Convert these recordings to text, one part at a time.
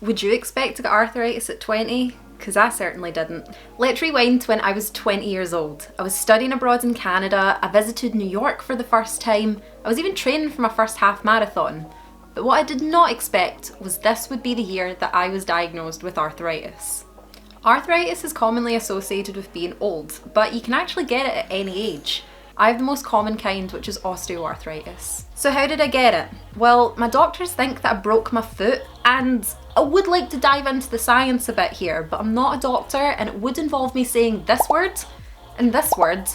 Would you expect to get arthritis at 20? Because I certainly didn't. Let's rewind to when I was 20 years old. I was studying abroad in Canada, I visited New York for the first time, I was even training for my first half marathon. But what I did not expect was this would be the year that I was diagnosed with arthritis. Arthritis is commonly associated with being old, but you can actually get it at any age. I have the most common kind, which is osteoarthritis. So how did I get it? Well, my doctors think that I broke my foot, and I would like to dive into the science a bit here, but I'm not a doctor and it would involve me saying this word and this word.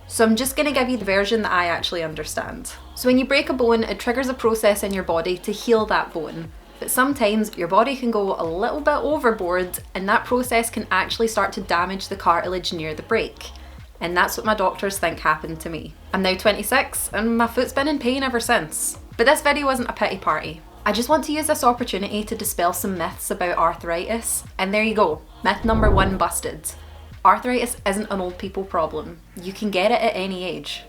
So I'm just gonna give you the version that I actually understand. So when you break a bone, it triggers a process in your body to heal that bone. But sometimes your body can go a little bit overboard and that process can actually start to damage the cartilage near the break. And that's what my doctors think happened to me. I'm now 26 and my foot's been in pain ever since. But this video wasn't a pity party. I just want to use this opportunity to dispel some myths about arthritis. And there you go, myth number 1 busted. Arthritis isn't an old people problem. You can get it at any age.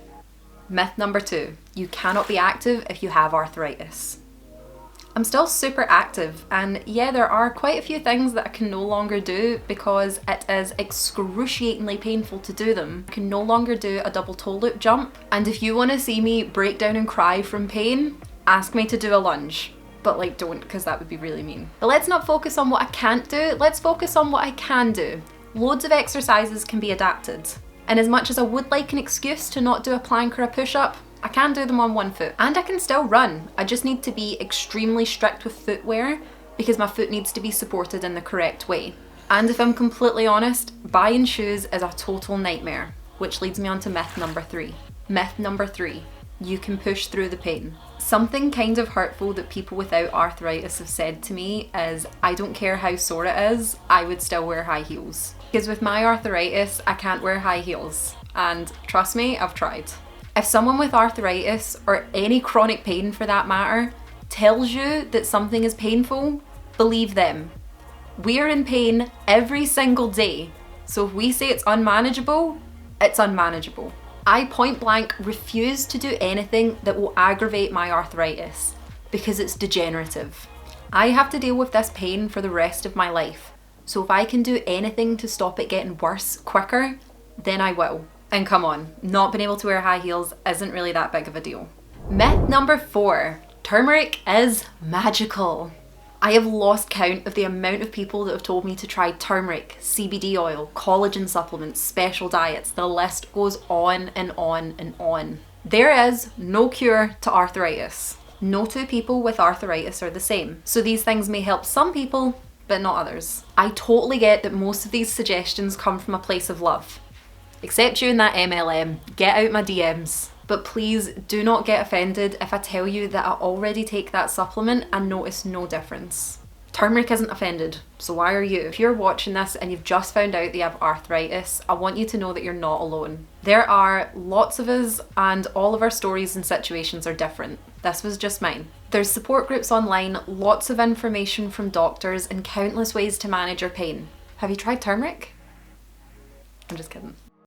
Myth number 2, you cannot be active if you have arthritis. I'm still super active, and yeah, there are quite a few things that I can no longer do because it is excruciatingly painful to do them. I can no longer do a double toe loop jump, and if you want to see me break down and cry from pain, ask me to do a lunge. But like, don't, because that would be really mean. But let's not focus on what I can't do, let's focus on what I can do. Loads of exercises can be adapted. And as much as I would like an excuse to not do a plank or a push-up, I can do them on one foot. And I can still run. I just need to be extremely strict with footwear because my foot needs to be supported in the correct way. And if I'm completely honest, buying shoes is a total nightmare, which leads me on to myth number 3. Myth number 3, you can push through the pain. Something kind of hurtful that people without arthritis have said to me is, I don't care how sore it is, I would still wear high heels. Because with my arthritis, I can't wear high heels. And trust me, I've tried. If someone with arthritis, or any chronic pain for that matter, tells you that something is painful, believe them. We are in pain every single day. So if we say it's unmanageable, it's unmanageable. I point blank refuse to do anything that will aggravate my arthritis because it's degenerative. I have to deal with this pain for the rest of my life. So if I can do anything to stop it getting worse quicker, then I will. And come on, not being able to wear high heels isn't really that big of a deal. Myth number 4, turmeric is magical. I have lost count of the amount of people that have told me to try turmeric, CBD oil, collagen supplements, special diets. The list goes on and on and on. There is no cure to arthritis. No two people with arthritis are the same. So these things may help some people, but not others. I totally get that most of these suggestions come from a place of love. Except you in that MLM, get out my DMs. But please do not get offended if I tell you that I already take that supplement and notice no difference. Turmeric isn't offended, so why are you? If you're watching this and you've just found out that you have arthritis, I want you to know that you're not alone. There are lots of us and all of our stories and situations are different. This was just mine. There's support groups online, lots of information from doctors and countless ways to manage your pain. Have you tried turmeric? I'm just kidding.